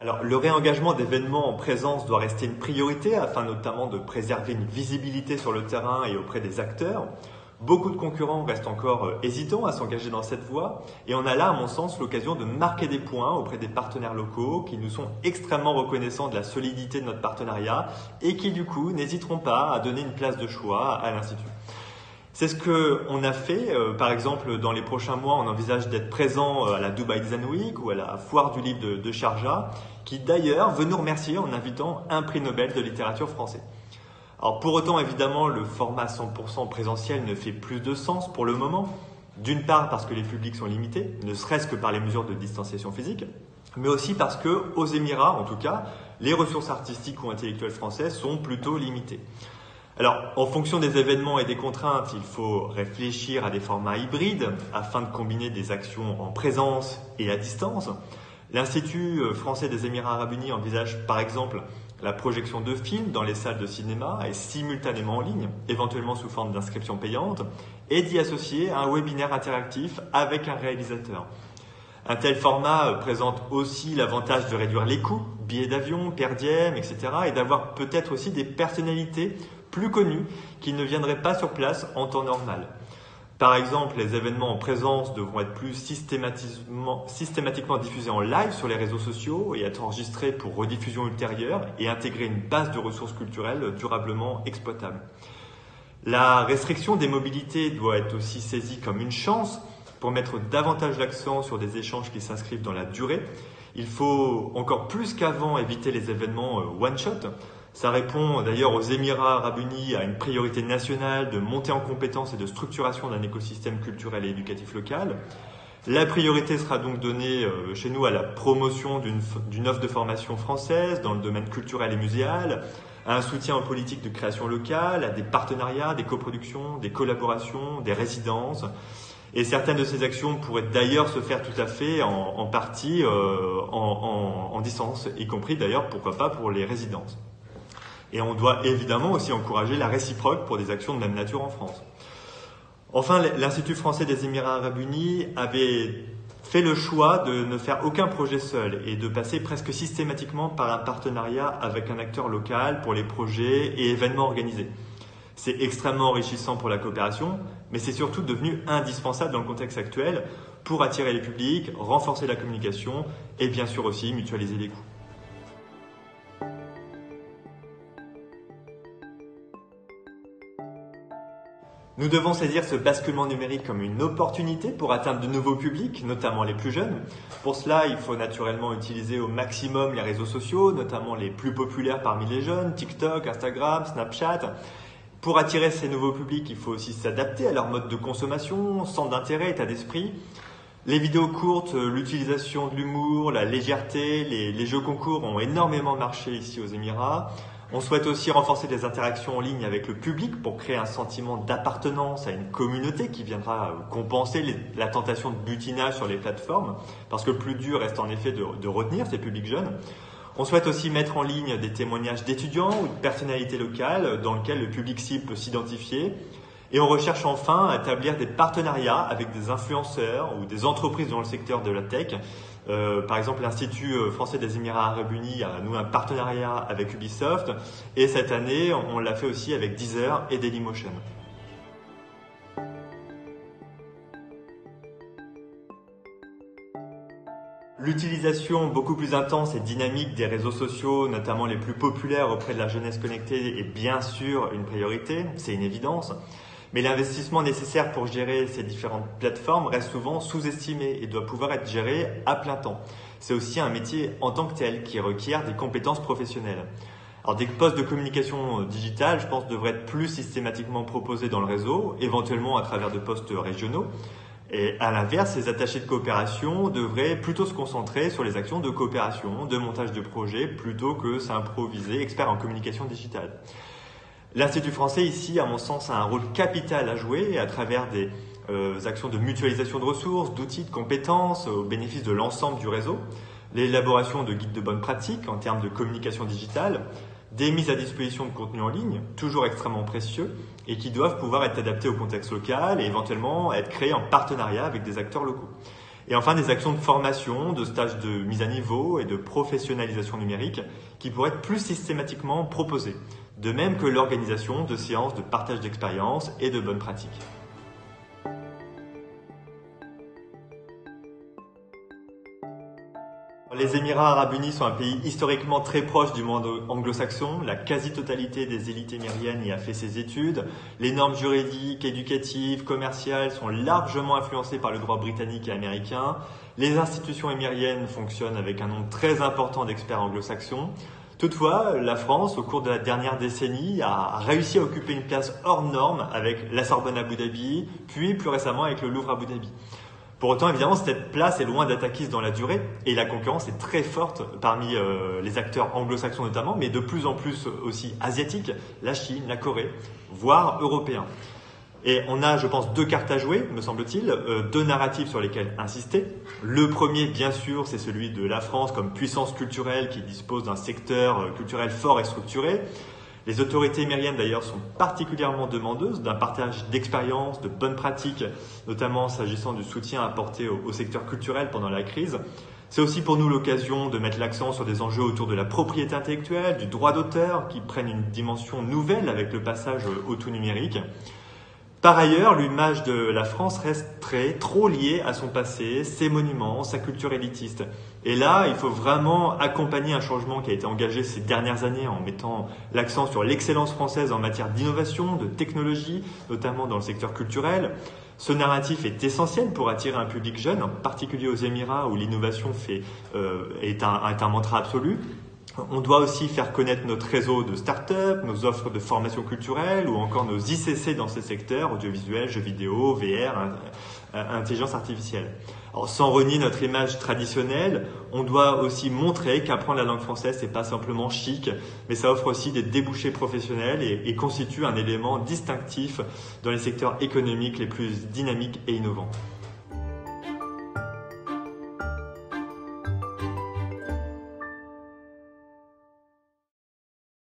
Alors, le réengagement d'événements en présence doit rester une priorité afin notamment de préserver une visibilité sur le terrain et auprès des acteurs. Beaucoup de concurrents restent encore hésitants à s'engager dans cette voie et on a là, à mon sens, l'occasion de marquer des points auprès des partenaires locaux qui nous sont extrêmement reconnaissants de la solidité de notre partenariat et qui, du coup, n'hésiteront pas à donner une place de choix à l'Institut. C'est ce qu'on a fait. Par exemple, dans les prochains mois, on envisage d'être présent à la Dubai Design Week ou à la Foire du livre de Sharjah, qui d'ailleurs veut nous remercier en invitant un prix Nobel de littérature français. Alors pour autant, évidemment, le format 100% présentiel ne fait plus de sens pour le moment. D'une part parce que les publics sont limités, ne serait-ce que par les mesures de distanciation physique, mais aussi parce que, aux Émirats en tout cas, les ressources artistiques ou intellectuelles françaises sont plutôt limitées. Alors, en fonction des événements et des contraintes, il faut réfléchir à des formats hybrides afin de combiner des actions en présence et à distance. L'Institut français des Émirats arabes unis envisage par exemple la projection de films dans les salles de cinéma et simultanément en ligne, éventuellement sous forme d'inscription payante, et d'y associer un webinaire interactif avec un réalisateur. Un tel format présente aussi l'avantage de réduire les coûts, billets d'avion, per diem, etc. et d'avoir peut-être aussi des personnalités plus connus qui ne viendraient pas sur place en temps normal. Par exemple, les événements en présence devront être plus systématiquement diffusés en live sur les réseaux sociaux et être enregistrés pour rediffusion ultérieure et intégrer une base de ressources culturelles durablement exploitable. La restriction des mobilités doit être aussi saisie comme une chance pour mettre davantage l'accent sur des échanges qui s'inscrivent dans la durée. Il faut encore plus qu'avant éviter les événements one-shot. Ça répond d'ailleurs aux Émirats arabes unis à une priorité nationale de montée en compétences et de structuration d'un écosystème culturel et éducatif local. La priorité sera donc donnée chez nous à la promotion d'une offre de formation française dans le domaine culturel et muséal, à un soutien aux politiques de création locale, à des partenariats, des coproductions, des collaborations, des résidences. Et certaines de ces actions pourraient d'ailleurs se faire tout à fait en partie en distance, y compris d'ailleurs, pourquoi pas, pour les résidences. Et on doit évidemment aussi encourager la réciproque pour des actions de même nature en France. Enfin, l'Institut français des Émirats arabes unis avait fait le choix de ne faire aucun projet seul et de passer presque systématiquement par un partenariat avec un acteur local pour les projets et événements organisés. C'est extrêmement enrichissant pour la coopération, mais c'est surtout devenu indispensable dans le contexte actuel pour attirer les publics, renforcer la communication et bien sûr aussi mutualiser les coûts. Nous devons saisir ce basculement numérique comme une opportunité pour atteindre de nouveaux publics, notamment les plus jeunes. Pour cela, il faut naturellement utiliser au maximum les réseaux sociaux, notamment les plus populaires parmi les jeunes, TikTok, Instagram, Snapchat. Pour attirer ces nouveaux publics, il faut aussi s'adapter à leur mode de consommation, centre d'intérêt, état d'esprit. Les vidéos courtes, l'utilisation de l'humour, la légèreté, les jeux concours ont énormément marché ici aux Émirats. On souhaite aussi renforcer les interactions en ligne avec le public pour créer un sentiment d'appartenance à une communauté qui viendra compenser la tentation de butinage sur les plateformes, parce que le plus dur reste en effet de retenir ces publics jeunes. On souhaite aussi mettre en ligne des témoignages d'étudiants ou de personnalités locales dans lesquels le public cible peut s'identifier. Et on recherche enfin à établir des partenariats avec des influenceurs ou des entreprises dans le secteur de la tech. Par exemple, l'Institut français des Émirats arabes unis a noué un partenariat avec Ubisoft et cette année, on l'a fait aussi avec Deezer et Dailymotion. L'utilisation beaucoup plus intense et dynamique des réseaux sociaux, notamment les plus populaires auprès de la jeunesse connectée, est bien sûr une priorité, c'est une évidence. Mais l'investissement nécessaire pour gérer ces différentes plateformes reste souvent sous-estimé et doit pouvoir être géré à plein temps. C'est aussi un métier en tant que tel qui requiert des compétences professionnelles. Alors des postes de communication digitale, je pense, devraient être plus systématiquement proposés dans le réseau, éventuellement à travers de postes régionaux. Et à l'inverse, ces attachés de coopération devraient plutôt se concentrer sur les actions de coopération, de montage de projets, plutôt que s'improviser expert en communication digitale. L'Institut français, ici, à mon sens, a un rôle capital à jouer à travers des actions de mutualisation de ressources, d'outils, de compétences au bénéfice de l'ensemble du réseau, l'élaboration de guides de bonnes pratiques en termes de communication digitale, des mises à disposition de contenus en ligne, toujours extrêmement précieux, et qui doivent pouvoir être adaptés au contexte local et éventuellement être créés en partenariat avec des acteurs locaux. Et enfin, des actions de formation, de stages de mise à niveau et de professionnalisation numérique qui pourraient être plus systématiquement proposées, de même que l'organisation de séances de partage d'expériences et de bonnes pratiques. Les Émirats arabes unis sont un pays historiquement très proche du monde anglo-saxon. La quasi-totalité des élites émiriennes y a fait ses études. Les normes juridiques, éducatives, commerciales sont largement influencées par le droit britannique et américain. Les institutions émiriennes fonctionnent avec un nombre très important d'experts anglo-saxons. Toutefois, la France, au cours de la dernière décennie, a réussi à occuper une place hors norme avec la Sorbonne à Abu Dhabi, puis plus récemment avec le Louvre à Abu Dhabi. Pour autant, évidemment, cette place est loin d'être acquise dans la durée et la concurrence est très forte parmi les acteurs anglo-saxons notamment, mais de plus en plus aussi asiatiques, la Chine, la Corée, voire européens. Et on a, je pense, deux cartes à jouer, me semble-t-il, deux narratifs sur lesquels insister. Le premier, bien sûr, c'est celui de la France comme puissance culturelle qui dispose d'un secteur culturel fort et structuré. Les autorités émiriennes, d'ailleurs, sont particulièrement demandeuses d'un partage d'expériences, de bonnes pratiques, notamment s'agissant du soutien apporté au secteur culturel pendant la crise. C'est aussi pour nous l'occasion de mettre l'accent sur des enjeux autour de la propriété intellectuelle, du droit d'auteur, qui prennent une dimension nouvelle avec le passage au tout numérique. Par ailleurs, l'image de la France reste trop liée à son passé, ses monuments, sa culture élitiste. Et là, il faut vraiment accompagner un changement qui a été engagé ces dernières années en mettant l'accent sur l'excellence française en matière d'innovation, de technologie, notamment dans le secteur culturel. Ce narratif est essentiel pour attirer un public jeune, en particulier aux Émirats où l'innovation est un mantra absolu. On doit aussi faire connaître notre réseau de start-up, nos offres de formation culturelle ou encore nos ICC dans ces secteurs, audiovisuels, jeux vidéo, VR, intelligence artificielle. Alors, sans renier notre image traditionnelle, on doit aussi montrer qu'apprendre la langue française, c'est pas simplement chic, mais ça offre aussi des débouchés professionnels et constitue un élément distinctif dans les secteurs économiques les plus dynamiques et innovants.